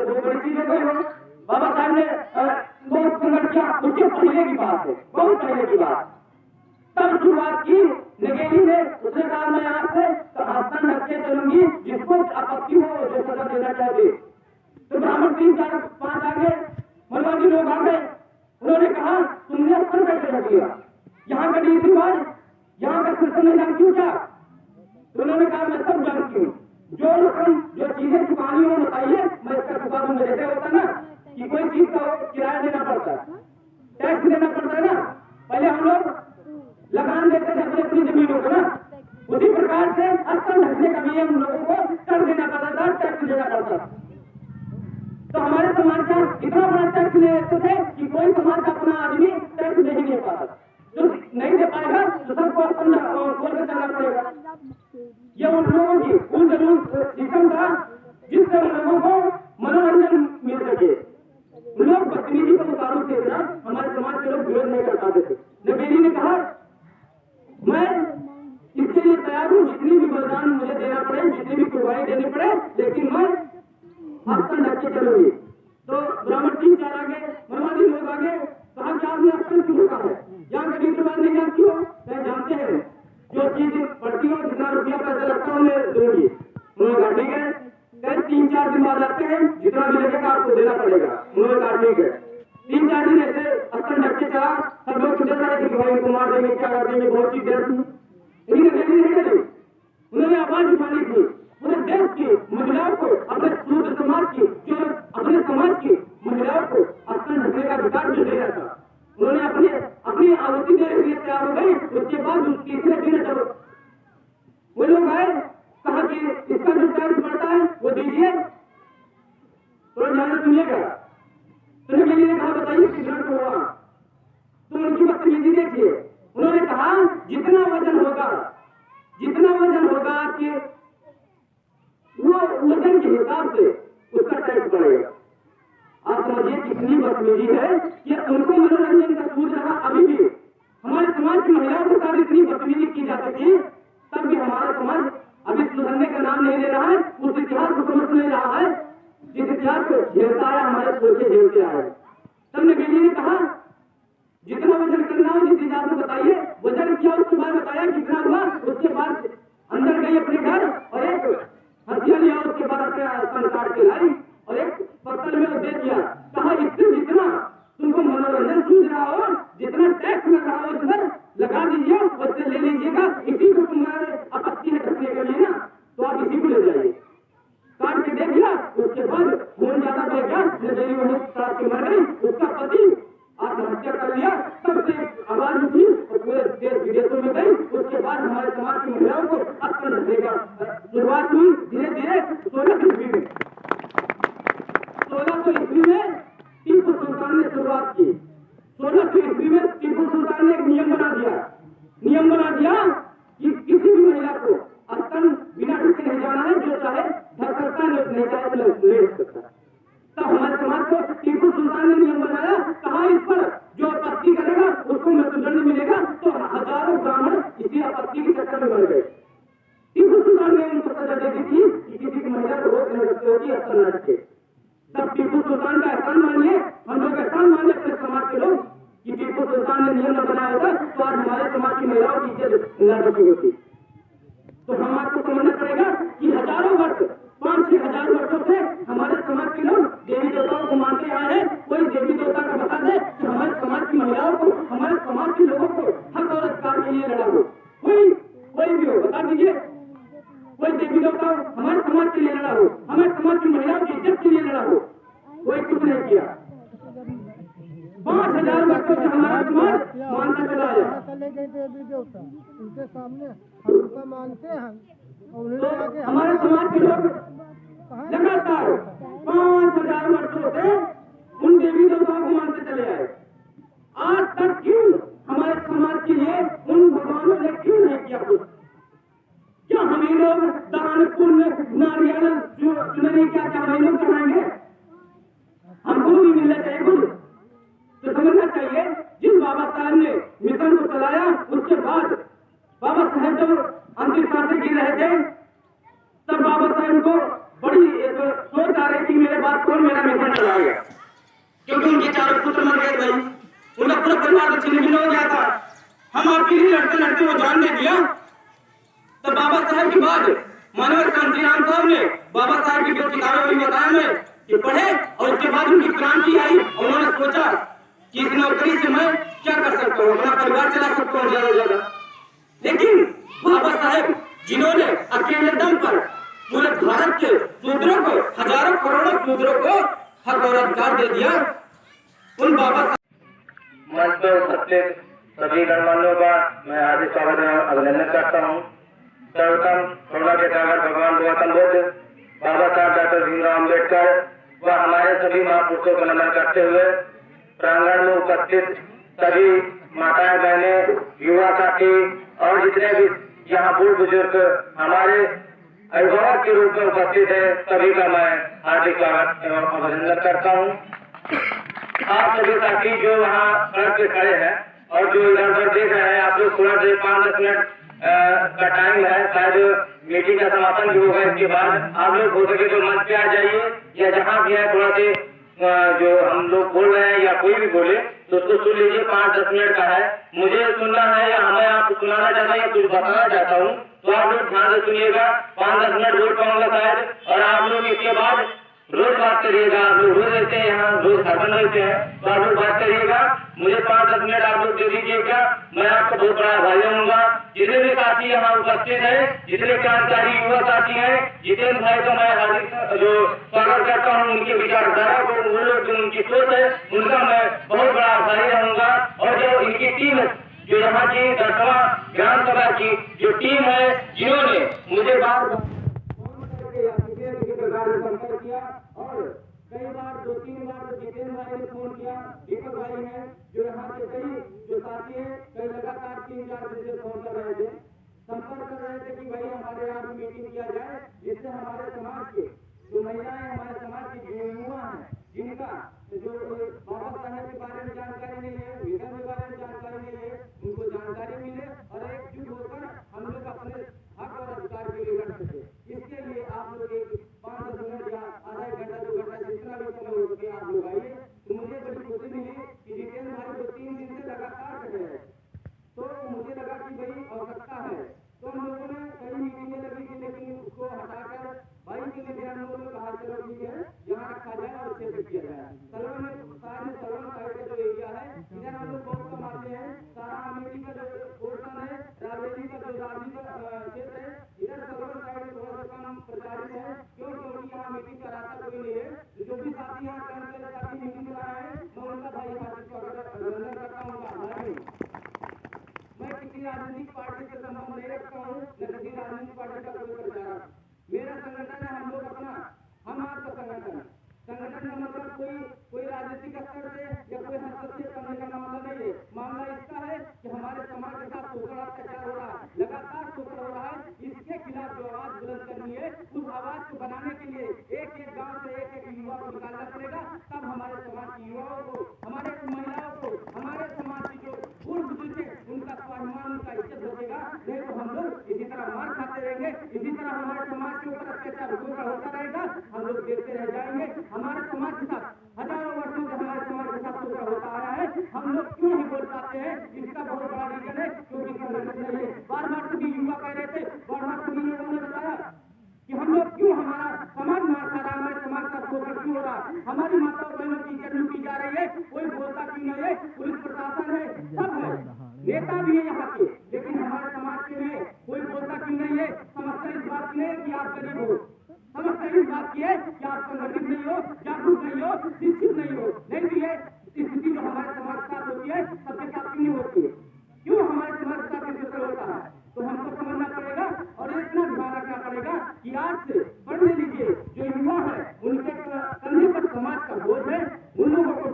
तो बहुत बड़ी चीज हो गई हो। बाबा साहब ने बहुत संघर्ष किया, उसके पहले की बात है, बहुत पहले की बात। तब शुरुआत की नगेली ने, उसने कहा मैं आज से आसन ढक के चलूंगी, जिसको आपत्ति हो जो सजा देना चाहते। तो ब्राह्मण 3 4 5 आ गए, मनवादी लोग आ गए, उन्होंने कहा तुमने आसन कैसे ढक लिया, यहाँ का रीति रिवाज, यहाँ का सिस्टम नहीं जानती हूँ क्या? तो उन्होंने कहा मैं सब जानती हूँ, जो रकम जो चीजें चुकानी हो बताइए, मैं इसका चुका दूंगा। जैसे होता ना कि कोई चीज का किराया देना पड़ता है, टैक्स देना पड़ता है ना, पहले हम लोग लगान देते थे अपनी अपनी जमीनों को ना, उसी प्रकार से अस्तर ढकने का भी हम लोगों को कर देना पड़ता था, टैक्स देना पड़ता था। तो हमारे समाज का इतना बड़ा टैक्स ले लेते थे कि कोई समाज का अपना आदमी टैक्स दे ही नहीं पाता, जो नहीं दे पाएगा तो सबको अपन खोल कर चलना पड़ेगा। ये उन लोगों की उन जरूर सिस्टम था जिससे उन लोगों को मनोरंजन मिल सके। लोग बदतमीजी को उतारू थे ना, हमारे समाज के लोग विरोध नहीं कर पाते थे। नबेली ने कहा मैं इसके लिए तैयार हूँ, जितनी भी बलिदान मुझे देना पड़े, जितनी भी कुर्बानी देनी पड़े, लेकिन मैं आसन ढक के चलूंगी। तो ब्राह्मण 3 4 आगे, मनवादी लोग आगे, कहा कि आपने आसन क्यों कहा है, यहाँ का रीति रिवाज नहीं जानती हो? नहीं जानते हैं, जो चीज पड़ती हो, जितना रुपया पैसा लगता है मैं दूंगी। उन्होंने कहा ठीक है, 3 4 दिन बाद आते हैं, जितना भी लगेगा आपको देना पड़ेगा। उन्होंने कहा ठीक है। 3 4 दिन ऐसे आसन ढक के चला, सब लोग छुटे रहे थे कि भाई इनको मार देंगे, क्या कर देंगे, बहुत चीज डर थी, लेकिन नहीं करी। उन्होंने आवाज उठानी थी पूरे देश की महिलाओं को, अपने सूत्र समाज की, जो अपने समाज की महिलाओं को आसन ढकने का अधिकार जो दे रहा था, उन्होंने अपनी आहुति देने के लिए तैयार हो गई। उसके बाद तीसरे दिन जब वो लोग आए, कहा कि इसका जो टैक्स बढ़ता है वो दीजिए, तो ध्यान सुनिएगा। तो नबी ने कहा बताइए कितना हुआ, तो उनकी बदतमीजी देखिए। उन्होंने कहा जितना वजन होगा आपके वो वजन के हिसाब से उसका टैक्स बढ़ेगा। आप समझिए कितनी बदतमीजी है कि उनको मनोरंजन का सूझ रहा। अभी भी हमारे समाज की महिलाओं के साथ इतनी बदतमीजी की जाती थी, तब भी हमारा समाज अभी सुधरने का नाम नहीं ले रहा है, उस इतिहास को समझ नहीं रहा है जिस इतिहास को झेलता है हमारे सोचे झेलते आए। तब नबी ने कहा जितना वजन करना हो जिस हिसाब से बताइए, वजन किया, उसके बाद बताया कितना हुआ, उसके बाद अंदर गई अपने घर और एक हथियार लिया, उसके बाद अपने स्तन काट के लाई और एक पत्थर में दे दिया। कहा इससे जितना तुमको मनोरंजन सूझ रहा हो, जितना टैक्स लग रहा हो उधर लगा दीजिए, उससे ले लीजिएगा। इसी को तुम्हारे आपत्ति है ढकने के लिए ना, तो आप इसी को ले जाइए। काट के देख लिया, उसके बाद खून ज्यादा बह गया, नजरी वहीं काट के मर गई, उसका पति आत्महत्या कर लिया। तब से आवाज उठी और पूरे देश विदेशों में गई। उसके बाद हमारे समाज की महिलाओं को आसन ढकने का शुरुआत हुई धीरे धीरे। 1600 ईस्वी में टीपू सुल्तान ने शुरुआत की। 1600 ईस्वी में टीपू सुल्तान ने एक नियम बना दिया कि किसी भी महिला को आसन बिना ढके नहीं जाना है, जो चाहे ढक सकता है, नहीं चाहे तो नहीं ढक सकता। तब हमारे समाज को टीपू सुल्तान ने नियम बनाया, कहा इस पर जो आपत्ति करेगा उसको मृत्युदंड मिलेगा। तो हजारों ब्राह्मण इसी आपत्ति के चक्कर में मर गए। टीपू सुल्तान ने उनको सजा दे दी थी कि किसी की महिला को रोक नहीं सकते हो कि आसन न ढके। तब टीपू सुल्तान का एहसान मानिए, हम लोग एहसान मानिए अपने समाज के लोग कि टीपू सुल्तान ने नियम न बनाया होता तो आज हमारे समाज की महिलाओं की इज्जत न रखी होती। तो हम आपको समझना पड़ेगा कि हजारों वर्ष 5-6 हजार वर्षों से हमारे समाज के लोग देवी देवताओं को मानते आए हैं। कोई देवी देवता का बता दे कि हमारे समाज की महिलाओं को, हमारे समाज के लोगों को हक और अधिकार के लिए लड़ा हो, कोई भी हो, बता दीजिए। कोई देवी देवता हमारे समाज के लिए लड़ा हो, हमारे समाज की महिलाओं की इज्जत के लिए लड़ा हो, कोई कुछ नहीं किया। 5000 वर्षों से हमारा समाज मानता चला आया। चले गए देवी देवता, उनके सामने हम उनका मानते हैं। तो हमारे समाज के लोग लगातार 5000 वर्षों से उन देवी देवताओं को मानते चले आए। आज तक क्यों हमारे समाज के लिए उन भगवानों ने क्यों नहीं किया कुछ? क्या हम लोग दान पुण्य नारियल चुनरी क्या हम लोग चढ़ाएंगे? हमको भी मिलना चाहिए कुछ तो समझना चाहिए। जिस बाबा साहब ने मिशन को चलाया, उसके बाद बाबा साहब जब अंतिम सांसें गिर रहे थे, तब बाबा साहब को बड़ी सोच आ रही थी मेरे बाद कौन मेरा क्योंकि उनके चारों पुत्र मर गए भाई, उनका पूरा परिवार तो छिन्न भिन्न हो गया था। हम आपके लिए लड़ते लड़ते वो जान दे दिया। तो बाबा साहब के बाद मानव कांशीराम साहब ने बाबा साहब की जो किताबें भी बताया मैं कि पढ़े, और उसके बाद उनकी क्रांति आई और उन्होंने सोचा कि इस नौकरी से मैं क्या कर सकता हूँ, अपना परिवार चला सकता हूँ ज्यादा से ज्यादा। लेकिन बाबा साहब जिन्होंने अकेले दम पर पूरे भारत के शूद्रों को, हजारों करोड़ों शूद्रों को हक और अधिकार दे दिया, उन बाबा साहब मंच पर उपस्थित सभी गणमान्यों का मैं हार्दिक स्वागत एवं अभिनंदन करता हूँ। सर्वप्रथम करुणा के सागर भगवान गौतम बुद्ध, बाबा साहब डॉक्टर भीमराव अम्बेडकर व हमारे सभी महापुरुषों को नमन करते हुए प्रांगण में उपस्थित सभी माताएं, बहनें, युवा साथी और जितने भी यहाँ बुजुर्ग बुजुर्ग हमारे अभिभावक के रूप में उपस्थित है, सभी का मैं हार्दिक स्वागत एवं अभिनंदन करता हूँ। आप सभी साथी जो वहाँ सड़क पे खड़े हैं और जो इधर उधर देख रहे हैं, आप लोग थोड़ा देर 5-10 मिनट का टाइम है, शायद मीटिंग का समापन भी होगा। इसके बाद आप लोग हो सके तो मंच पे आ जाइए, या जहाँ भी है थोड़ा से जो हम लोग बोल रहे हैं या कोई भी बोले तो उसको सुन लीजिए। 5-10 मिनट का है, मुझे सुनना है या हमें आपको सुनाना चाहता हूँ या कुछ बताना चाहता हूँ, तो आप लोग ध्यान से सुनिएगा। 5-10 मिनट बोल पाऊंगा शायद, और आप लोग इसके बाद रोज बात करिएगा। आप लोग रोज रहते हैं यहाँ, रोज खत्म रहते हैं, तो आप लोग बात करिएगा। मुझे 5-10 मिनट आप लोग दे दीजिएगा, मैं आपका बहुत बड़ा आभारी रहूंगा। जितने भी साथी यहाँ उपस्थित हैं, जितने क्रांतिकारी युवा साथी हैं, जितेंद्र भाई का मैं हार्दिक जो स्वागत करता हूँ, उनके विचारधारा को, उन लोग जो उनकी सोच है उनका मैं बहुत बड़ा आभारी रहूंगा। और जो इनकी टीम है, जो यहाँ की 10वां ग्राम सभा की जो टीम है, जिन्होंने मुझे बार संपर्क किया और कई बार 2-3 बार तो जितेंद्र भाई ने फोन किया, दीपक भाई हैं जो यहाँ के कई जो साथी हैं, कई लगातार 3-4 दिन से फोन कर रहे थे, संपर्क कर रहे थे कि भाई हमारे यहाँ मीटिंग किया जाए, जिससे हमारे समाज के जो महिलाएं, हमारे समाज के जो युवा हैं, जिनका जो बाबा साहब के बारे में जानकारी नहीं है, विधवा के बारे में जानकारी नहीं है, उनको जानकारी मिले और एकजुट होकर हम लोग अपने हक और अधिकार के लिए लड़ सके। इसके लिए आप लोग 5-10 मिनट या आधा घंटा 2 घंटा जितना भी समय हो सके आप लोग आइए। तो मुझे बड़ी खुशी मिली कि जितेंद्र भाई को 3 दिन से लगातार कर रहे हैं, तो मुझे लगा कि भाई आवश्यकता है, तो हम लोगों ने कई मीटिंगें लगी थी, लेकिन उसको हटाकर भाई के लिए ध्यान हम लोगों ने कहा चलो ठीक है यहाँ रखा जाए और अच्छे से किया जाए। सलवन साइड का जो एरिया है, इधर हम लोग बहुत कम आते हैं। सारा अमेठी का जो पोर्शन है, राजनीति का जो क्षेत्र है, इधर सलवन साइड थोड़ा सा कम प्रचारित है, क्योंकि यहाँ मीटिंग कराता कोई नहीं है। जो भी साथी यहाँ करने साथी मीटिंग करा है, मैं उनका भाई हार्दिक स्वागत अभिनंदन करता हूँ, उनका आभारी हूँ। मैं किसी राजनीतिक पार्टी से संबंध नहीं रखता हूँ, न किसी राजनीतिक पार्टी का कोई प्रचारक। मेरा संगठन है, हम लोग अपना, हम आपका संगठन का मतलब कोई राजनीतिक स्तर से या कोई हस्तक्षेप करने का मामला नहीं है। मामला इसका है कि हमारे समाज के साथ शोषण अत्याचार हो रहा है, लगातार शोषण हो रहा है, इसके खिलाफ जो आवाज बुलंद करनी है, उस आवाज को बनाने के लिए एक-एक गांव से एक-एक युवा को निकालना पड़ेगा। तब हमारे समाज की युवाओं को, हमारे महिलाओं को, हमारे समाज की जो पूर्व बुजुर्ग है, उनका स्वाभिमान, उनका इज्जत बचेगा। नहीं तो हम लोग इसी तरह मार खाते रहेंगे, इसी तरह हमारे समाज के ऊपर अत्याचार होता रहेगा, हम लोग देखते रह जाएंगे। हमारे समाज के साथ हजारों वर्षों से हमारे समाज के साथ शोषण होता आया है, हम लोग क्यों नहीं बोल पाते हैं? इसका बहुत बड़ा रीजन है क्योंकि संगठन नहीं है। बार-बार सभी युवा कह रहे थे, बार-बार सभी लोगों ने बताया कि हम लोग क्यों, हमारा समाज मार खा रहा है, हमारे समाज का शोषण क्यों हो रहा है, हमारी माताओं बहनों की इज्जत लूटी जा रही है, कोई बोलता क्यों नहीं है? पुलिस प्रशासन है, सब है, नेता भी है यहाँ के, लेकिन हमारे समाज के लिए कोई बोलता क्यों नहीं है? समस्या इस बात की है कि आप गरीब हो, समस्या इस बात की है कि आप संगठित नहीं हो, जागरूक नहीं हो, शिक्षित नहीं हो। नहीं भी है स्थिति जो हमारे समाज के साथ होती है, सबके साथ क्यों नहीं होती है? क्यों हमारे समाज के साथ शोषण होता है? तो हमको समझना पड़ेगा और इतना ध्यान रखना पड़ेगा कि आज से पढ़ लीजिए, जो युवा है उनके कंधे पर समाज का बोझ है, उन लोगों को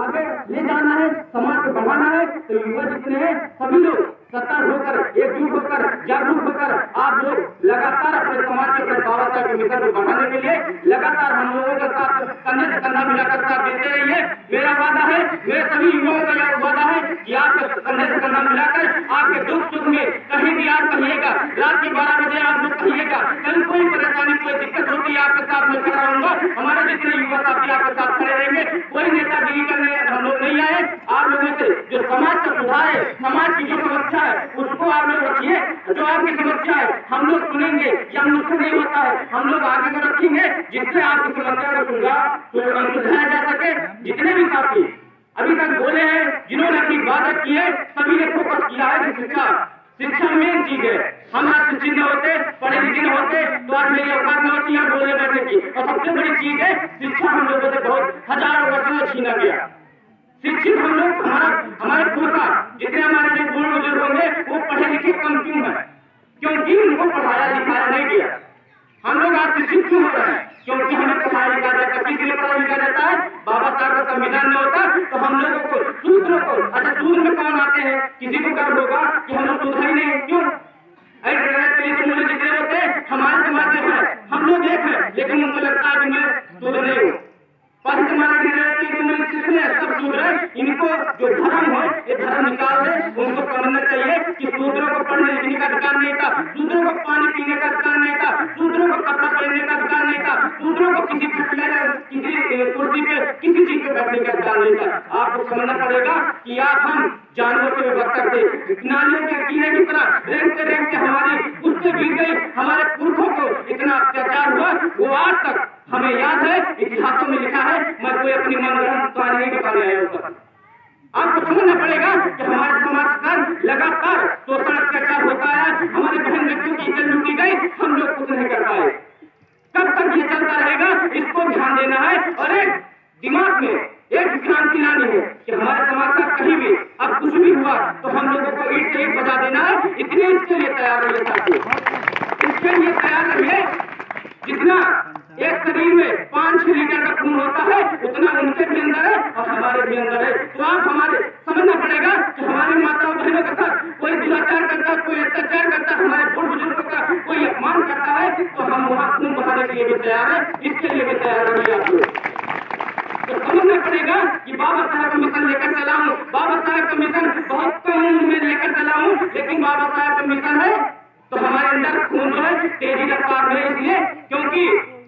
आगे ले जाना है, समाज को बढ़ाना है। तो युवा जितने हैं सभी लोग सतर्क होकर, एकजुट होकर, जागरूक होकर आप लोग लगातार अपने समाज के बाबा साहब के मिशन को बढ़ाने के लिए लगातार हम लोगों के साथ कंधे से कंधा कंधा मिलाकर साथ देते रहिए। मेरा वादा है, मेरे सभी युवाओं का यह वादा है कि आपके कंधे से कंधा मिलाकर आपके दुख सुख में कहीं भी आप कहिएगा, रात के 12 बजे आप लोग कहिएगा, कहीं कोई परेशानी कोई दिक्कत होती है आपके साथ में खड़ा रहूंगा। हमारे जितने युवा साथी आपके साथ खड़े रहेंगे। कोई नेतागिरी करने हम लोग नहीं आए। आप लोगों से जो समाज का सुधार है, समाज की जो समस्या है उसको आप लोग रखिए। जो आपकी समस्या है हम लोग सुनेंगे, या मुझसे नहीं होता है हम लोग आगे को रखेंगे जिससे आपकी समस्या को सुलझाया जा सके। जितने भी साथी अभी तक बोले हैं, जिन्होंने अपनी बात की है, सभी ने फोकस किया है कि शिक्षा मेन चीज है। हम आज शिक्षित न होते, पढ़े लिखे न होते तो आज मेरी औकात न होती है बोलने बैठने की। और सबसे बड़ी चीज है शिक्षा हम लोगों से बहुत हजारों वर्षों में छीना गया। शिक्षित हम लोग हमारे पूर्वज जितने हमारे जो पूर्व बुजुर्ग होंगे वो पढ़े लिखे कम क्यों है? क्योंकि उनको पढ़ाया लिखाया नहीं गया। हम लोग आज शिक्षित क्यों हो रहे हैं? क्योंकि हमें पढ़ाया लिखा जाता है। किस लिए पढ़ाया लिखा जाता है? बाबा साहब का संविधान में होता तो हम लोगों को सूत्रों को, अच्छा सूत्र में कौन आते हैं? किसी को गर्व होगा कि हम लोग सूत्र ही नहीं। क्यों मुझे जितने होते हमारे समाज में है, हम लोग एक है, लेकिन उनको लगता है कि मैं सूत्र नहीं हूँ। पर हमारे सब सूत्र है। इनको जो धर्म है ये धर्म निकाल दे। उनको समझना चाहिए कि शूद्रों को पढ़ने लिखने का अधिकार नहीं था, शूद्रों को पानी पीने का अधिकार नहीं था, शूद्रों को कपड़ा पहनने का अधिकार नहीं था, शूद्रों को किसी कुर्सी पे किसी चीज पे बैठने का अधिकार नहीं था। आपको समझना पड़ेगा कि आप हम जानवर से विभक्त करते नालियों के कीड़े की तरह रेंगते हमारी उससे गिर गई। हमारे पुरखों को इतना अत्याचार हुआ वो आज तक हमें याद है, इतिहासों में लिखा है। मैं कोई अपनी मनगढ़ंत कहानी नहीं बताने आया हूँ। आपको समझना पड़ेगा कि हमारे समाज पर लगातार शोषण अत्याचार होता है। हमारे बहन बेटियों की इज्जत लूटी गई, हम लोग कुछ नहीं कर पाए। कब तक ये चलता रहेगा इसको ध्यान देना है। और एक दिमाग में एक क्रांति लानी है कि हमारे समाज का कहीं भी अब कुछ भी हुआ तो हम लोगों को ईट से ईट बजा देना है। इतने इसके लिए तैयार रहिए साथी, इसके लिए तैयार रहिए। जितना एक शरीर में 5-6 लीटर का खून होता है उतना उनके भी अंदर है और हमारे भी अंदर है। तो आप हमारे समझना पड़ेगा कि हमारे माताओं बहनों के साथ कोई दुराचार करता, कोई अत्याचार करता, हमारे बुढ़ बुजुर्गों का कोई अपमान करता है तो हम वहाँ खून बहाने के लिए भी तैयार है। इसके लिए भी तैयार रहिए आप लोग। तो समझना पड़ेगा कि बाबा साहब का मिशन लेकर चला हूँ। बाबा साहब का मिशन बहुत कम उम्र में लेकर चला हूँ, लेकिन बाबा साहब का मिशन है तो हमारे अंदर खून जो है तेजी रफ्तार में, इसलिए क्योंकि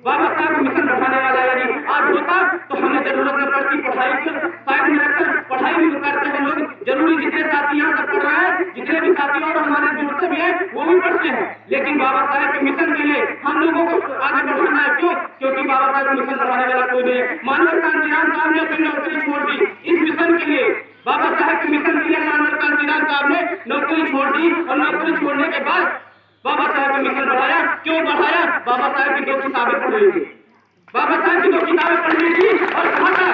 बाबा साहब मिशन बढ़ाने वाला यदि आज होता तो हमें जरूरत न पड़ती पढ़ाई की। साइड में रखकर पढ़ाई भी करते हैं लोग। जरूरी जितने साथी यहाँ से पढ़ रहे हैं, जितने भी साथी और हमारे जुड़ते भी हैं वो भी पढ़ते हैं, लेकिन बाबा साहब के मिशन के लिए हम लोगों को आगे बढ़ाना है। क्यों? क्योंकि बाबा साहब का मिशन बढ़ाने वाला कोई नहीं है। मानव कांशीराम साहब ने अपनी नौकरी छोड़ दी इस मिशन के लिए। बाबा साहब के मिशन के लिए मानव कांशीराम साहब ने नौकरी छोड़ दी और नौकरी छोड़ने के बाद बाबा साहब का मिशन बढ़ाया। क्यों बढ़ाया? बाबा साहब की 2 किताबें पढ़ ली थी। बाबा साहब की 2 किताबें पढ़ ली थी और कहा था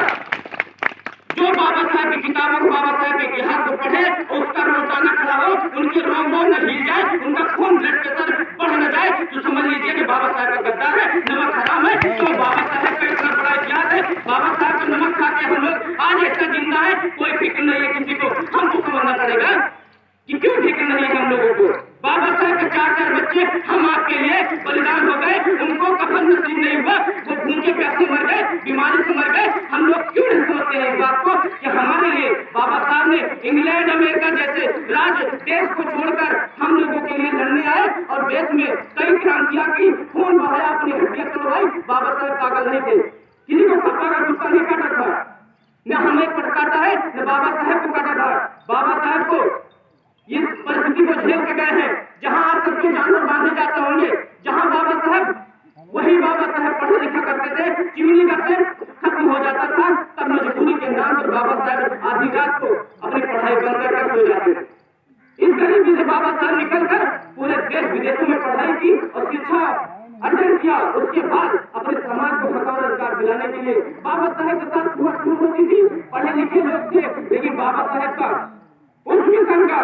जो बाबा साहब की किताबों को, बाबा साहब के इतिहास को पढ़े और उसका रोजाना खड़ा हो, उनके रोम रोम न हिल जाए, उनका खून ब्लड प्रेशर बढ़ न जाए, तो समझ लीजिए कि बाबा साहब का गद्दार है, नमक हराम है। तो बाबा साहब का इतना बड़ा इतिहास है, बाबा साहब का नमक खा के हम लोग आज ऐसा जिंदा है, कोई फिक्र नहीं है किसी को। हमको समझना पड़ेगा कि क्यों फिक्र नहीं है हम लोगों को। बाबा साहब के 4 बच्चे हम आपके लिए बलिदान हो गए, उनको कफन नसीब नहीं हुआ, वो भूखे प्यासे मर गए, बीमारी से मर गए। हम लोग क्यों नहीं समझते हैं इस बात को कि हमारे लिए बाबा साहब ने इंग्लैंड अमेरिका जैसे राज्य देश को छोड़कर हम लोगों के लिए लड़ने आए और देश में कई क्रांतियां की, खून बहाया, अपनी हड्डियां तोड़वाई। बाबा साहब पागल नहीं थे, किसी को पापा का गुस्सा नहीं काटा था, न हमें काटा है न बाबा साहब को काटा था। बाबा साहब को इस परिस्थिति को झेल के गए हैं जहां आज सबके जानवर बांधे जाते होंगे, जहां बाबा साहब वही बाबा साहब पढ़ा लिखा करते थे, चिमनी का तेल खत्म हो जाता था, तब मजबूरी के नाम पर बाबा साहब आधी रात को अपनी पढ़ाई बंद कर सो जाते थे। इस गरीबी से बाबा साहब निकलकर पूरे देश विदेशों में पढ़ाई की और शिक्षा अर्जन किया। उसके बाद अपने समाज को हक और अधिकार दिलाने के लिए बाबा साहब के साथ छूट होती थी। पढ़े लिखे लोग थे, लेकिन बाबा साहब का उस मिशन का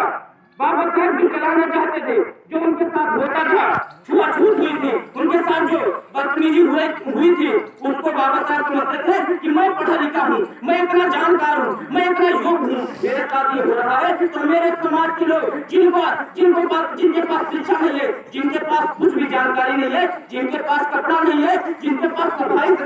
बाबा साहब जो चलाना चाहते थे, जो उनके साथ होता था, छूट हुई थी, उनके साथ जो बदतमीजी हुई थी, उसको बाबा साहब समझते थे कि मैं पढ़ा लिखा हूँ, मैं इतना जानकार हूँ, मैं इतना योग्य हूँ, मेरे शादी हो रहा है तो मेरे समाज के लोग जिनके पास शिक्षा नहीं है, जिनके पास कुछ भी जानकारी नहीं है, जिनके पास कपड़ा नहीं है, जिनके पास सफाई से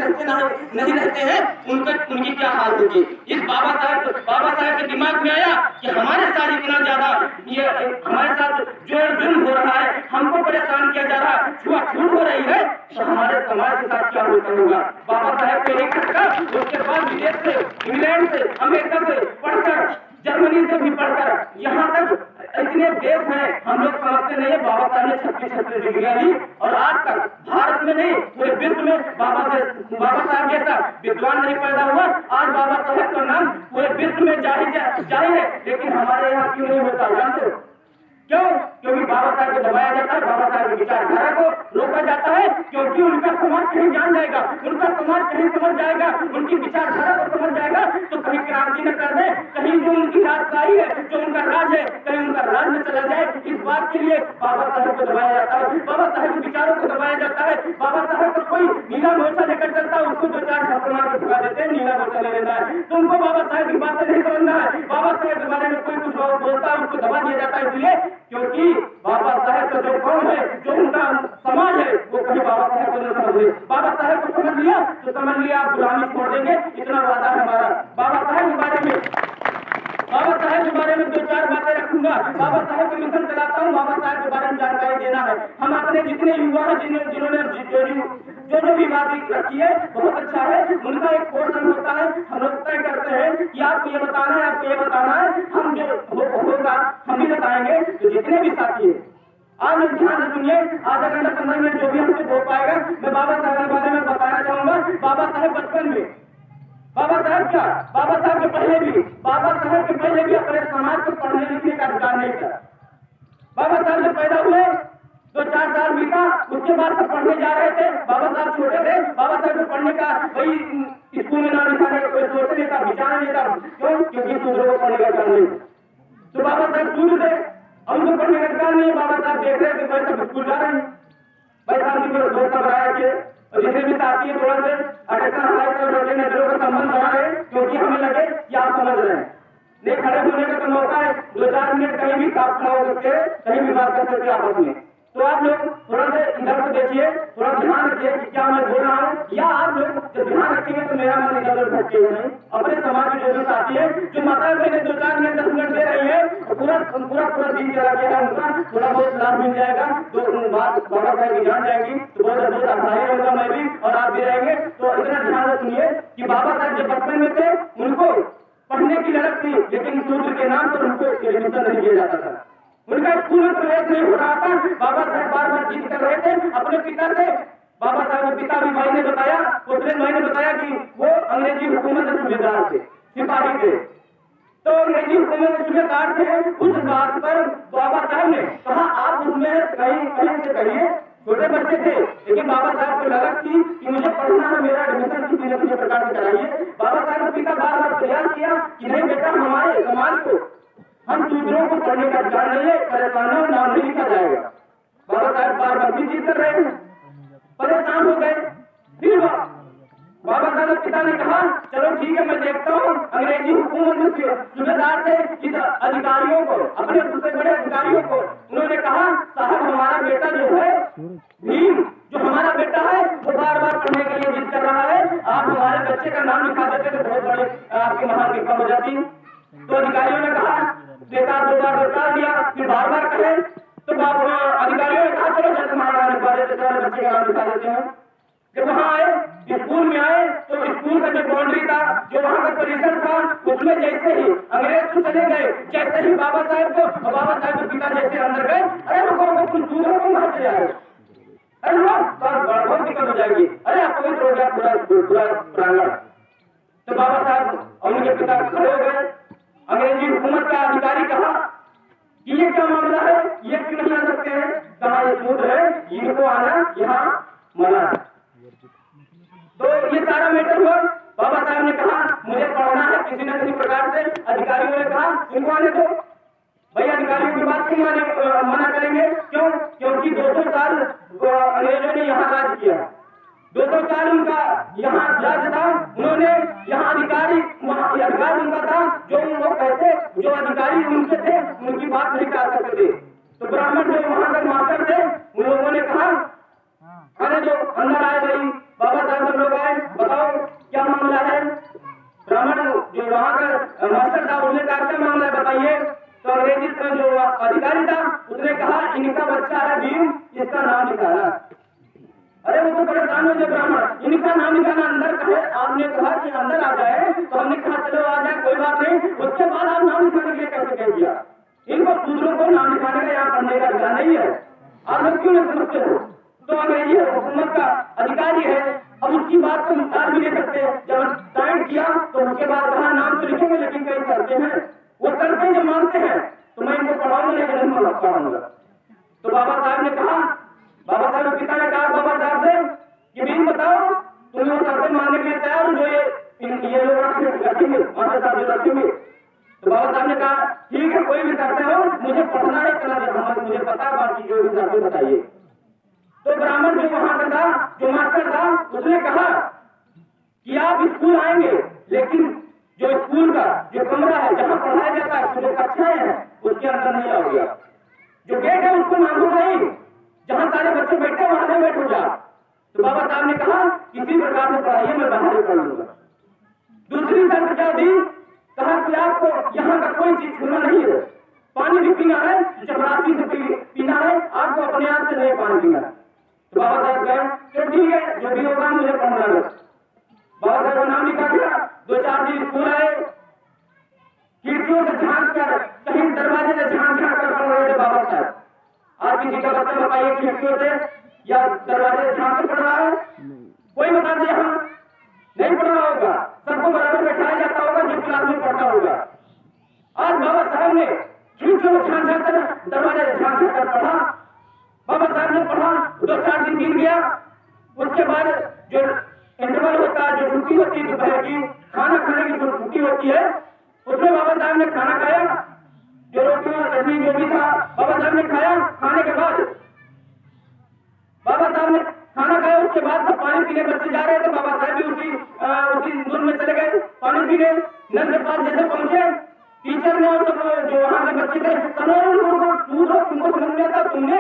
नहीं रहते हैं, उनकी क्या हाल होगी। इस बाबा साहब के दिमाग में आया कि हमारे साथ इतना ज्यादा ये हमारे साथ जो जुल्म हो रहा है, हमको परेशान किया जा रहा है, छूट हो रही है, तो हमारे समाज के साथ क्या होता होगा। बाबा साहब को एक टक्का, उसके बाद विदेश से, इंग्लैंड से, अमेरिका से पढ़कर, जर्मनी से भी पढ़कर यहाँ तक इतने देश हैं, हम लोग समझते नहीं है। बाबा साहब ने 36 डिग्रियां ली और आज तक भारत में नहीं पूरे विश्व में बाबा साहब जैसा विद्वान नहीं पैदा हुआ। आज बाबा साहब का नाम पूरे विश्व में जाहिर है, लेकिन हमारे यहाँ क्यों नहीं होता जानते हो? क्यों? क्योंकि बाबा साहब को दबाया जाता है, बाबा साहब की विचारधारा को रोका जाता है, क्योंकि उनका समाज कहीं जान जाएगा, उनका समाज कहीं समझ जाएगा, उनकी विचारधारा को समझ जाएगा तो कहीं क्रांति न कर दे, कहीं जो उनकी राजशाही है, जो उनका राज है, कहीं उनका राज में चला जाए। इस बात के लिए बाबा साहब को दबाया जाता है, बाबा साहब के विचारों को दबाया जाता है। बाबा साहब को कोई नीला मोर्चा लेकर चलता है, उसको 2-4 छात्र मार के भगा देते हैं, नीला मोर्चा ले लेता है। तो उनको बाबा साहब की बातें नहीं समझना है। बाबा साहब के बारे में कोई कुछ बोलता है, उसको दबा दिया जाता है, इसलिए क्योंकि बाबा साहब का जो कौम है, जो उनका समाज है, वो कहीं बाबा साहब को नहीं समझ रहे। बाबा साहब को समझ लिया तो समझ लिया आप गुलामी छोड़ देंगे, इतना वादा है हमारा। बाबा साहब के बारे में 2-4 बातें रखूंगा। बाबा साहब का मिशन चलाता हूँ, बाबा साहब के बारे में जानकारी देना है। हम अपने जितने युवा हैं, जिन्होंने जो भी बात रखी है, बहुत अच्छा है। उनका एक पोर्शन होता है, हम लोग तय करते हैं कि आपको ये बताना है, आपको ये बताना है, हम जो होगा हम भी बताएंगे। तो जितने भी साथी है, आप लोग ध्यान से सुनिए, आधा घंटा 15 मिनट जो भी हमसे हो पाएगा, मैं बाबा साहब के बारे में बताना चाहूंगा। बाबा साहब बचपन में, बाबा साहब के पहले भी अपने समाज को पढ़ने लिखने का अधिकार नहीं था। बाबा साहब जब पैदा हुए 2-4 साल बीता, उसके बाद सब पढ़ने जा रहे थे। बाबा साहब छोटे थे, बाबा साहब को पढ़ने का वही स्कूल में नाम लिखाने का कोई सोचने का विचार नहीं था। क्यों? क्योंकि दूसरों को पढ़ने का अधिकार नहीं। तो बाबा साहब छूट थे, उनको पढ़ने का अधिकार नहीं है। बाबा साहब देख रहे थे भाई सब स्कूल जा रहे हैं, भाई साहब की दोस्त बनाया के और जितने भी साथी है थोड़ा से अटेंशन हमारे तरफ नजरों का संबंध बना रहे, क्योंकि हमें लगे कि आप समझ रहे हैं। नहीं खड़े होने का तो मौका है, 2-4 मिनट कहीं भी आप खड़ा हो सकते हैं, कहीं भी बात कर सकते हैं आपस में। तो आप लोग थोड़ा सा इधर को देखिए, थोड़ा ध्यान रखिए कि क्या मैं बोल रहा हूँ, या आप लोग जब ध्यान रखेंगे तो मेरा मन इधर उधर भटकेगा नहीं। अपने समाज में जो भी साथी है, जो माता बहने 2-4 मिनट 10 मिनट दे रही है, पूरा दिन चला गया है उनका, थोड़ा बहुत लाभ मिल जाएगा, तो बात बाबा साहब की जान जाएगी, तो बहुत आसानी रहूंगा मैं भी और आप भी रहेंगे। तो इतना ध्यान से सुनिए कि बाबा साहब जब बचपन में थे, उनको पढ़ने की ललक थी, लेकिन सूत्र के नाम पर उनको एडमिशन नहीं दिया जाता था, उनका स्कूल में प्रवेश नहीं हो रहा था। बाबा साहब बार जिद कर रहे थे अपने पिता से। बाबा साहब के पिता भी भाई ने बताया, उसने भाई ने बताया कि वो अंग्रेजी हुकूमत के सूबेदार थे, सिपाही थे, तो अंग्रेजी हुकूमत के सूबेदार थे। उस बात पर बाबा साहब ने कहा आप उसमें कहीं से कहिए, छोटे बच्चे थे, लेकिन बाबा साहब को ललक थी कि मुझे पढ़ना है, मेरा एडमिशन किसी न किसी प्रकार से कराइए। बाबा साहब के पिता बार प्रयास किया कि नहीं बेटा, हमारे समाज को, हम दूसरों को पढ़ने का अधिकार नहीं है, परेशान हो, नाम नहीं लिखा जाएगा। बाबा साहब बार भी जिद कर रहे हैं, परेशान हो गए। फिर बाबा साहब के पिता ने कहा चलो ठीक है, मैं देखता हूँ। अंग्रेजी हुकूमत में सूबेदार थे, इस अधिकारियों को, अपने सबसे बड़े अधिकारियों को उन्होंने कहा साहब हमारा बेटा जो है भीम, जो हमारा बेटा है वो बार पढ़ने के लिए जिद कर रहा है, आप हमारे बच्चे का नाम लिखा देते तो बहुत बड़ी आपकी महान कृपा हो जाती। तो अधिकारियों ने कहा, बेटा 2 बार बता दिया, फिर बार कहे, तो अधिकारियों ने कहा चलो जब हमारा लिखवा देते, बच्चे का नाम लिखा देते हैं। जब वहाँ आए, स्कूल में आए, तो स्कूल का जो बाउंड्री था, जो वहाँ का परिसर था, उसमें जैसे ही अंग्रेज तो चले गए, जैसे ही बाबा साहब के पिता जैसे अंदर गए, अरे रुको तुम दूसरों को कहाँ चले आए, अरे बहुत दिक्कत हो जाएगी, अरे आप पवित्र हो गया पूरा प्रांगण। तो बाबा साहब और उनके पिता खड़े हो गए। अंग्रेजी हुकूमत का अधिकारी कहा कि ये क्या मामला है, ये क्यों नहीं आ सकते हैं, कहा ये सूत्र है, इनको आना यहाँ मना है। तो ये सारा मैटर हुआ। बाबा साहब ने कहा मुझे पढ़ना है किसी न किसी प्रकार से। अधिकारियों ने कहा इनको आने दो। भाई अधिकारियों की बात क्यों मना करेंगे, क्यों? क्योंकि 200 साल अंग्रेजों ने यहाँ राज किया, 200 साल उनका यहाँ राज था, उन्होंने यहाँ अधिकार उनका था, जो उन लोग कहते, जो थे। तो ब्राह्मण जो वहां के मास्टर थे उन लोगों ने कहा, अरे जो अंदर आए भाई, बाबा साहब सब लोग आए, बताओ क्या मामला है। ब्राह्मण जो वहां का मास्टर था उसने कहा क्या मामला है बताइए। तो अंग्रेजी का जो अधिकारी था उसने कहा इनका बच्चा है भीम, इसका नाम निकाला। अरे वो तो परेशान हो गए ब्राह्मण, इनका नाम निकालना अंदर कहे, आपने कहा कि अंदर आ जाए, तो हमने कहा चलो आ जाए कोई बात नहीं। उसके बाद आप नाम लिखाने के लिए कैसे कह दिया? इनको शूद्रों को नाम लिखाने का यहाँ पढ़ने का अधिकार नहीं है, आप लोग क्यों नहीं समझते हो? तो अंग्रेजी हुकूमत का अधिकारी है, अब उसकी बात को टाल भी नहीं सकते। जब टाइम किया तो उसके बाद कहा नाम तो लिखेंगे लेकिन कई करते हैं, वो करते जब मानते हैं तो मैं इनको पढ़ाऊंगा लेकिन नहीं पढ़ाऊंगा। तो बाबा साहब ने कहा, बाबा साहब पिता ने कहा बाबा साहब से कि भीम बताओ तुम्हें वो शर्तें मानने के लिए तैयार हो जो ये लोग रखेंगे, मास्टर साहब जो रखेंगे। तो बाबा साहब ने कहा ठीक है कोई भी शर्तें हो, मुझे पढ़ना है इतना मुझे पता है, बाकी जो भी शर्तें बताइए। तो ब्राह्मण जो वहां का था, जो मास्टर था, उसने कहा कि आप स्कूल आएंगे लेकिन जो स्कूल का जो कमरा है जहां पढ़ाया जाता है, जो कक्षाएं हैं उसके अंदर नहीं आओगे। जो गेट है उसको मांगो नहीं, जहां सारे बच्चे बैठे वहां नहीं बैठो जा। तो बाबा साहब ने कहा किसी प्रकार से पढ़ाइए, मैं बाहर पढ़ लूंगा। दूसरी शर्त क्या दी? कहा कि आपको यहाँ का कोई चीज छूना नहीं है, पानी भी पीना है चपरासी से पीना है, आपको अपने आप से नहीं पानी पीना। तो बाबा साहब गए, तो ठीक है जो भी होगा मुझे पढ़ना है। बाबा साहब का नाम लिखा गया, 2-4 दिन स्कूल आए, खिड़कियों से झांक कर, कहीं दरवाजे से झांक कर पढ़ रहे थे बाबा साहब। आप किसी का बच्चा बताइए खिड़कियों से या दरवाजे से झांक कर पढ़ रहा है? कोई बता दे यहाँ नहीं पढ़ रहा होगा, सबको बराबर बैठाया जाता होगा जो क्लास में पढ़ता होगा। आज बाबा साहब ने खिड़कियों से झांक कर, दरवाजे से झांक कर पढ़ा। बाबा साहब ने पढ़ा, 2-4 दिन बीत गया। उसके बाद जो इंटरवल होता है, जो छुट्टी होती है दोपहर की, खाना खाने की जो छुट्टी होती है, उसमें बाबा साहब ने खाना खाया, जो रोटी और चटनी जो भी था बाबा साहब ने खाया। खाने के बाद बाबा साहब ने खाना खाया, उसके बाद सब पानी पीने बच्चे जा रहे थे, बाबा साहब भी उसी धुन में चले गए पानी पीने। नल के पास जैसे पहुंचे, टीचर ने और सब जो वहां के बच्चे थे तुमको समझ में आता, तुमने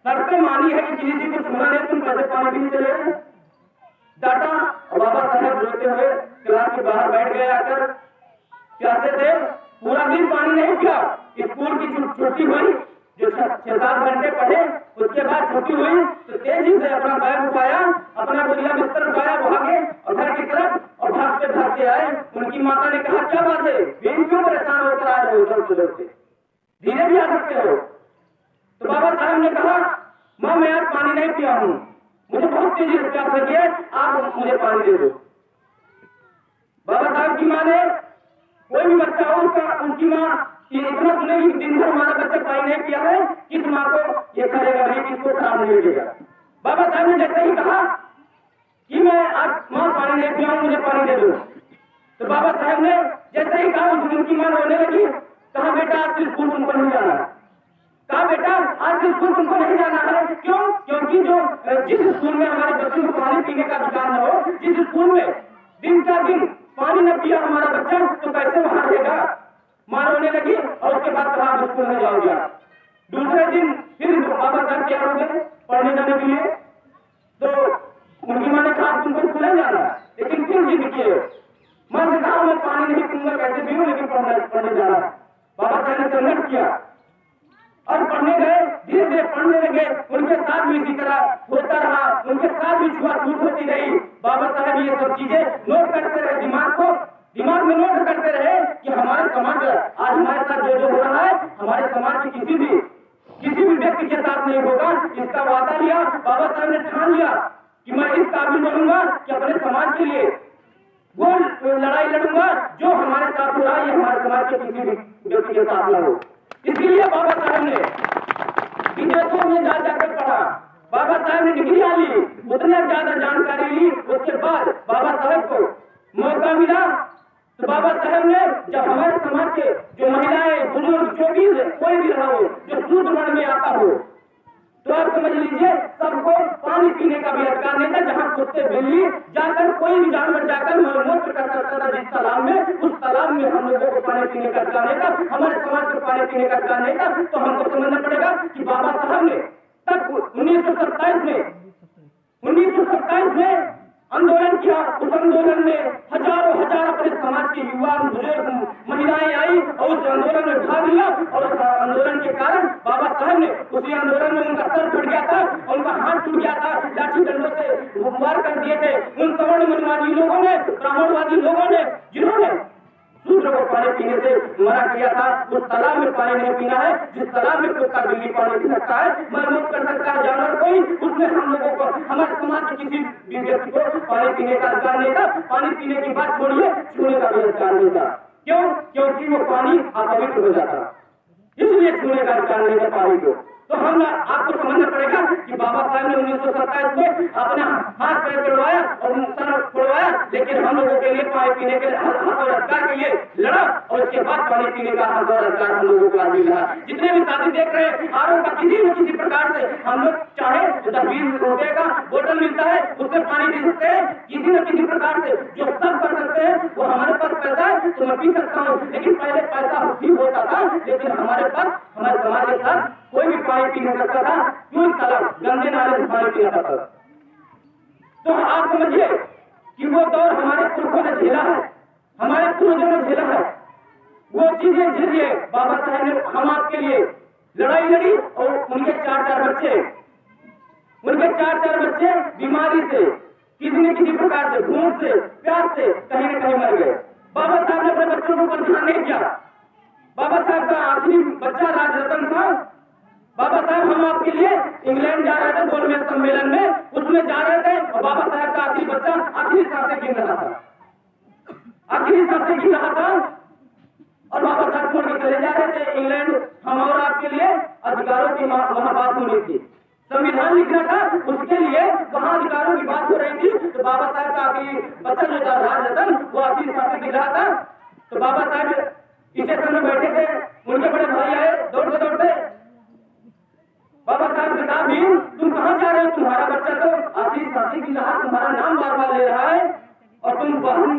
शर्तें मानी है कि किसी चीज को छूना नहीं, तुम कैसे पानी पीने चले गए? डाटा। और बाबा साहब रोते हुए क्लास के बाहर बैठ गए, आकर प्यासे थे, पूरा दिन पानी नहीं पिया। स्कूल की छुट्टी हुई, जो 6-7 घंटे पढ़े, उसके बाद छुट्टी हुई तो तेजी से अपना बैग उठाया, अपना बोरिया बिस्तर उठाया, भागे और घर की तरफ और भागते भागते आए। उनकी माता ने कहा क्या बात है भीम, क्यों परेशान होकर आ रहे हो? उधर धीरे भी आ सकते हो। तो बाबा साहब ने कहा माँ मैं आज पानी नहीं पिया हूँ, मुझे बहुत तेजी से प्यास लगी है, आप मुझे पानी दे दो। बाबा साहब की माँ ने, कोई भी बच्चा हो उनकी माँ इतना सुनेगी दिन भर हमारा बच्चा पानी नहीं पिया है, किस माँ को ये करेगा नहीं, किसको खराब नहीं लगेगा। बाबा साहब ने जैसे ही कहा कि मैं आज माँ पानी नहीं पिया हूँ, मुझे पानी दे दो, तो बाबा साहब ने जैसे ही कहा उनकी माँ रोने लगी। कहा बेटा आज से स्कूल तुमको नहीं जाना है। कहा बेटा आज से स्कूल तुमको नहीं जाना है। क्यों? क्योंकि जो जिस स्कूल में हमारे बच्चों को पानी पीने का अधिकार न हो, जिस स्कूल में दिन का दिन पानी न पिया हमारा बच्चा, तो कैसे वहां रहेगा? मां रोने लगी और उसके बाद कहा आप स्कूल में जाओगे। दूसरे दिन फिर बाबा साहब तैयार हो गए पढ़ने जाने के लिए। तो उनकी मां ने कहा तुमको स्कूल नहीं जाना, लेकिन क्यों जिद किए? मां ने कहा मैं पानी नहीं पीऊंगा, कैसे पीऊं, लेकिन पढ़ने जा रहा। बाबा साहब ने संघर्ष किया और पढ़ने गए, धीरे धीरे पढ़ने लगे। उनके साथ भी इसी तरह होता रहा, उनके साथ भी छुआछूत होती रही। बाबा साहब ये सब चीजें नोट करते रहे, दिमाग में नोट करते रहे कि हमारे समाज आज हमारे साथ जो हो रहा है, हमारे समाज के किसी भी व्यक्ति के साथ नहीं होगा। इसका वादा लिया बाबा साहब ने, ठान लिया कि मैं इस काबिल बनूंगा कि अपने समाज के लिए वो लड़ाई लड़ूंगा जो हमारे साथ हो रहा है, ये हमारे समाज के किसी भी व्यक्ति के साथ न हो। इसलिए बाबा साहब ने विदेशों में जाकर पढ़ा, बाबा साहब ने डिग्री ली, उतना ज्यादा जानकारी ली। उसके बाद बाबा साहब को मौका मिला तो बाबा साहब ने, जब हमारे समाज के जो महिलाएं बुजुर्ग जो भी कोई भी रहा हो, जो शूद्र वर्ण में आता हो, तो आप समझ लीजिए सबको पानी पीने का भी अधिकार नहीं था। जहाँ कुत्ते बिल्ली जाकर कोई भी जानवर जाकर मलमूत्र कर सकता था जिस तालाब में, उस तालाब में हम लोगों को पानी पीने का अधिकार नहीं था, हमारे समाज को पानी पीने का अधिकार नहीं था, तो हमको समझना पड़ेगा कि बाबा साहब ने तब 1927 में आंदोलन किया। उस आंदोलन में हजारों हजार अपने समाज के युवा, बुजुर्ग, महिलाएं आई और उस आंदोलन में भाग लिया। और उस आंदोलन के कारण बाबा साहब ने उसी आंदोलन में उनका सर फट गया था, उनका हाथ टूट गया था, लाठी डंडों से वार कर दिए थे उन सवर्ण मनवादी लोगों ने, ब्राह्मणवादी लोगों ने, जिन्होंने शूद्र को पानी पीने से मना किया था। उस तालाब में पानी नहीं पीना है जिस तालाब में कुत्ता बिल्ली पानी पी सकता है, मरम्मत कर सकता है जानवर कोई, उसमें हम लोगों को, हमारे समाज के किसी भी व्यक्ति को पानी पीने का अधिकार नहीं था। पानी पीने की बात छोड़िए, छूने का भी अधिकार नहीं था। क्यों? क्योंकि वो पानी अपवित्र हो जाता, इसलिए छूने का अधिकार नहीं था पानी को। तो हम आपको समझना पड़ेगा कि बाबा साहब ने 1927 में अपना हाथ पैर तोड़वाया और सर तोड़वाया, लेकिन हम लोगों के लिए पानी पीने के हक और अधिकार के लिए लड़ा और उसके बाद पानी पीने का हक और अधिकार हम लोगों को आज मिला। जितने भी शादी देख रहे हैं, आरोप का किसी न किसी प्रकार से हम लोग चाहे तो 20 रुपए का बोतल मिलता है, उससे पानी पी सकते हैं, किसी न किसी प्रकार से जो सब कर सकते हैं। वो हमारे पास पैसा है तो मैं पी सकता हूँ, लेकिन पहले पैसा भी होता था, लेकिन हमारे पास, हमारे समाज के साथ कोई भी पानी पी नहीं सकता था। क्यों? तालाब, गंदे नाले से पानी पी जाता था। तो आप समझिए कि वो दौर हमारे पुरखों ने झेला है, हमारे पूर्वजों ने झेला है, वो चीजें झेलिए। बाबा साहब ने हम आपके लिए लड़ाई लड़ी और उनके 4-4 बच्चे बीमारी से, किसी न किसी प्रकार से, भूख से, प्यास से कहीं न कहीं मर गए। बाबा साहब ने अपने बच्चों के ऊपर ध्यान नहीं किया। बाबा साहब का आखिरी बच्चा राजरतन था। बाबा साहब हम आपके लिए इंग्लैंड जा रहे थे गोलमेज सम्मेलन में, उसमें जा रहे थे और बाबा साहब का आखिरी बच्चा आखिरी सांसें गिन रहा था, और बाबा साहब छोड़ के चले जा रहे थे इंग्लैंड। हम और आपके लिए अधिकारों की वहाँ बात होनी थी, संविधान लिखना था, उसके लिए वहाँ अधिकारों की बात हो रही थी। तो बाबा साहब का आखिरी बच्चा जो था राजरतन, वो आखिरी सांसें गिन रहा था। तो बाबा साहब स्टेशन में बैठे थे, उनके बड़े भाई आए दौड़ते दौड़ते, बाबा साहब से कहा, भीम तुम कहाँ जा रहे हो? तुम्हारा बच्चा तो आखिरी सांसें गिन रहा, तुम्हारा नाम बार बार ले रहा है और तुम कहाँ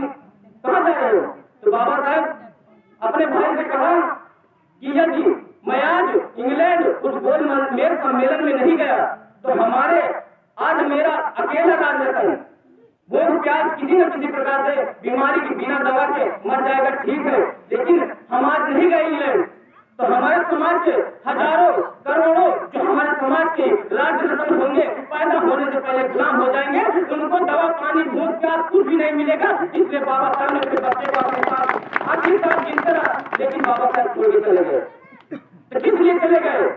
जा रहे हो? तो बाबा साहब अपने भाई से कहा कि यदि मैं आज इंग्लैंड उस गोलमेज सम्मेलन में नहीं गया तो हमारे आज मेरा अकेला राजरतन वो प्यास किसी न किसी प्रकार से बीमारी की बिना दवा के मर जाएगा, ठीक है, लेकिन हम आज नहीं गए इंग्लैंड तो हमारे समाज के हजारों करोड़ों जो हमारे समाज के राजरतन होंगे, पैदा होने से पहले गुलाम हो जाएंगे, उनको दवा, पानी, भूख, प्यास कुछ भी नहीं मिलेगा। इसलिए बाबा साहब ने अपने बच्चे को अपने साथ आखिरी साथ गिनते रहा, लेकिन बाबा साहब छोड़ के चले गए। तो किस लिए चले गए?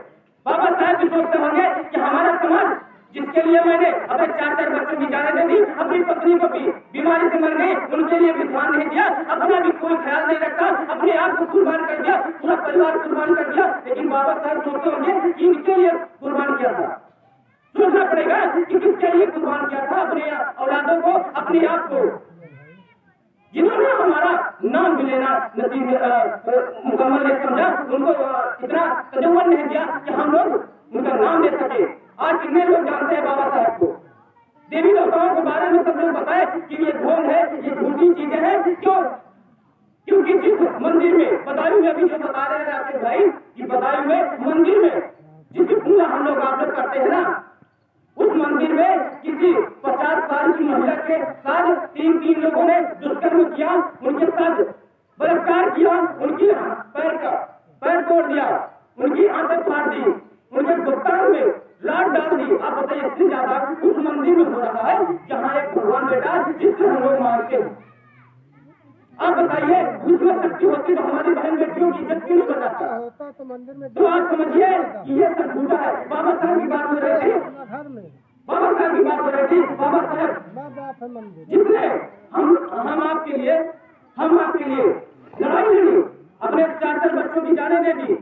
बाबा साहब भी सोचते होंगे कि हमारा समाज जिसके लिए मैंने अपने 4-4 बच्चों की जाने दे दी, अपनी पत्नी को भी बीमारी से मर गई, उनके लिए भी ध्यान नहीं दिया, अपना भी कोई ख्याल नहीं रखा, अपने आप को कुर्बान कर दिया, पूरा परिवार कुर्बान कर दिया। लेकिन बाबा साहब सोचते होंगे कि इनके लिए कुर्बान किया था। सोचना पड़ेगा कि किसके लिए कुर्बान किया था, अपने औलादों को, अपने आप को, जिन्होंने हमारा नाम भी लेना नसीब मुकम्मल नहीं समझा, उनको इतना तजव्वुर नहीं दिया कि हम लोग उनका नाम ले सके। आज कितने लोग जानते हैं बाबा साहब को? देवी देवताओं के बारे में सब लोग बताए कि ये ढोंग है, ये झूठी चीजें हैं। क्यों? क्योंकि जिस मंदिर में बदायूं में अभी जो बता रहे हैं आपके भाई कि बदायूं में मंदिर में जिसकी पूजा हम लोग आप लोग करते हैं ना, उस मंदिर में किसी 50 साल की महिला के साथ 3 लोगों ने दुष्कर्म किया, उनके साथ बलात्कार किया, उनकी पैर तोड़ दिया, उनकी आंखें फाड़ दी, उनके गुप्तांग में लाट डाल दी। आप बताइए इससे ज्यादा उस मंदिर में हो रहा है जहाँ एक भगवान बेटा जिससे हम लोग मानते हैं। आप बताइए उसमें शक्ति होती तो हमारी बहन बेटियों की इज्जत क्यों नहीं बचाता? होता तो मंदिर में, तो आप समझिए कि ये सब झूठा है। बाबा साहब की बात हो रही थी, घर में बाबा साहब की बात हो रही थी। बाबा साहब माँ बाप है मंदिर, जिसने हम आपके लिए लड़ाई लड़ी, अपने 4-4 बच्चों की जाने दे दी।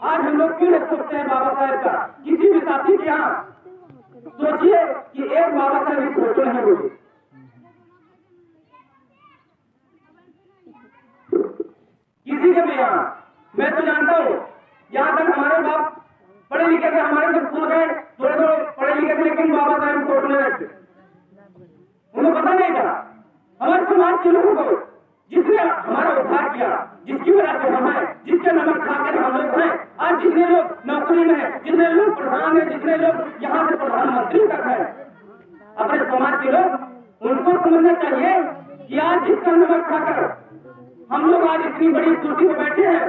आज हम लोग क्यों नहीं सोचते हैं बाबा साहब का? किसी भी साथी के यहाँ सोचिए कि एक बाबा साहब की फोटो नहीं होगी। किसी के भी यहाँ, मैं तो जानता हूँ, यहाँ तक हमारे बाप पढ़े लिखे थे, हमारे से भूल गए, थोड़े पढ़े लिखे थे, लेकिन बाबा साहब फोटो नहीं रखते, उनको पता नहीं था। हमारे समाज के लोगों को जिसने हमारा उद्धार किया, जिसकी वजह से हम हैं, जिसके नमक खाकर हम लोग हैं। आज जितने लोग नौकरी में हैं, जितने लोग प्रधान हैं, जितने लोग यहाँ से प्रधानमंत्री तक हैं, अपने समाज के लोग, उनको समझना चाहिए कि आज जिसका नमक खाकर हम लोग आज इतनी बड़ी कुर्सी पर बैठे हैं,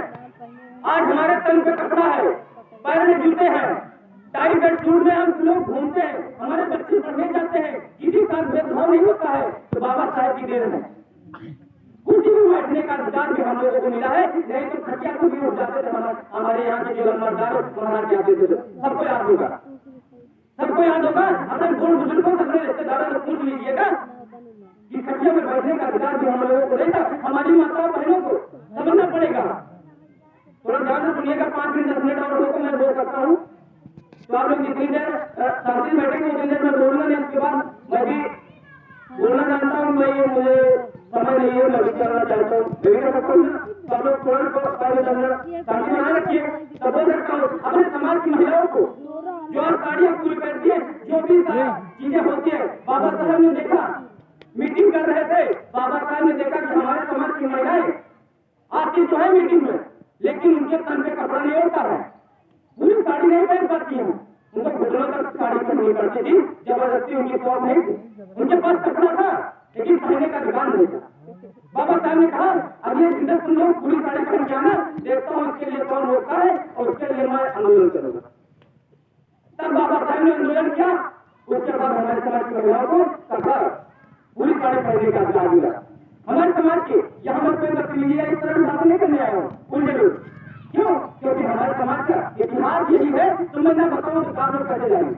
आज हमारे तन पे कपड़ा है, पैर में जूते हैं, टाई बेल्ट सूट में हम लोग घूमते हैं, हमारे बच्चे पढ़ने जाते हैं, किसी का भेदभाव नहीं होता है, तो बाबा साहब की देन है। कुर्सी में बैठने का अधिकार भी हम लोगों को मिला है, नहीं तो खटिया को भी उठ जाते थे। हमारे यहाँ के जो लम्बादार महाराज जाते थे, सबको याद होगा, सबको याद होगा। अपने बूढ़ बुजुर्गों से, अपने रिश्तेदारों से पूछ लीजिएगा कि खटिया में बैठने का अधिकार भी हम लोगों को नहीं था। हमारी माता बहनों को समझना पड़ेगा। थोड़ा ध्यान से सुनिएगा, 5 मिनट 10 मिनट और को मैं बोल सकता हूँ, तो आप लोग जितनी देर शांति बैठेंगे उतनी देर में बोलना नहीं। उसके बाद मैं भी बोलना जानता हूँ, मैं मुझे समय नहीं है, मैं भी करना चाहता हूँ, मैं भी कर सकता हूँ। तो आप लोग थोड़ा शांति बनाए रखिए, तब बोल सकता हूँ। अपने समाज की महिलाओं को जो साड़ियाँ पूरी पहनती है, जो भी चीजें होती है, बाबा साहब ने देखा, मीटिंग कर रहे थे, बाबा साहब ने देखा कि हमारे समाज की महिलाएं आती तो है मीटिंग में, लेकिन उनके तन पे कपड़ा नहीं होता है, पूरी साड़ी नहीं पहन पाती है, उनको घुटनों तक साड़ी पहननी पड़ती थी, जबरदस्ती उनकी शौक नहीं थी, उनके पास कपड़ा था लेकिन पहनने का अधिकार नहीं था। बाबा साहब ने कहा अगले दिन तुम लोग पूरी साड़ी पहन के आना, देखता हूँ इसके लिए कौन रोकता है और उसके लिए मैं आंदोलन करूंगा। तब बाबा साहब ने आंदोलन किया, उसके बाद हमारे समाज की महिलाओं को कपड़ा पूरी साड़ी पहनने का अधिकार मिला। हमारे समाज के यहाँ मत कोई बदतमीजी इस तरह बात नहीं करने आया हूँ, उन जरूर क्यों, क्योंकि हमारे समाज का इतिहास यही है। तुम मैं ना बताऊं तो आप लोग कैसे जाएंगे,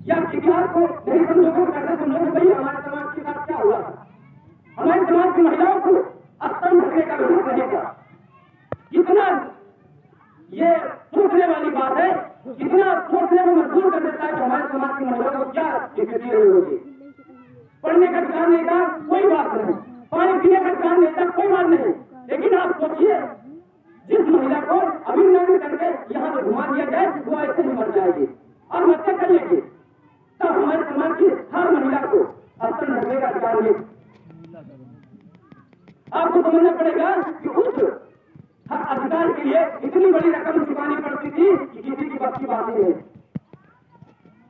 या इतिहास को नहीं समझोगे कैसे समझोगे भाई हमारे समाज के साथ क्या हुआ था। हमारे समाज की महिलाओं को स्तंभ ढकने का विरोध नहीं था। कितना ये सोचने वाली बात है, कितना सोचने में मजबूर कर देता है कि हमारे समाज की महिलाओं को क्या स्थिति रही होगी। पढ़ने का अधिकार नहीं था, कोई बात नहीं, पानी पीने का अधिकार नहीं था, कोई बात नहीं, लेकिन आप सोचिए जिस महिला को अभिनंदन करके यहाँ से घुमा दिया जाए वो ऐसे ही मर जाएगी और हत्या कर लेगी। तब हमारे समाज की हर महिला को स्तन ढकने का अधिकार नहीं। आपको समझना पड़ेगा कि उस अधिकार के लिए इतनी बड़ी रकम चुकानी पड़ती थी कि किसी की बस की बात ही नहीं।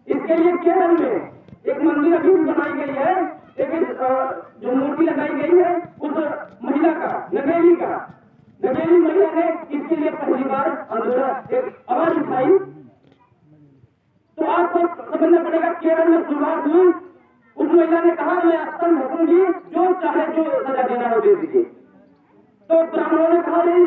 इसके लिए केरल में एक मंदिर अभी भी बनाई गई है, लेकिन जो मूर्ति लगाई गई है उस महिला का, नगेली महिला ने इसके लिए पहली बार आंदोलन एक आवाज उठाई। तो आपको समझना पड़ेगा केरल में शुरुआत हुई, उस महिला ने कहा मैं स्तन ढकूंगी, जो चाहे जो सजा देना हो दे दीजिए। तो ब्राह्मणों ने कहा नहीं,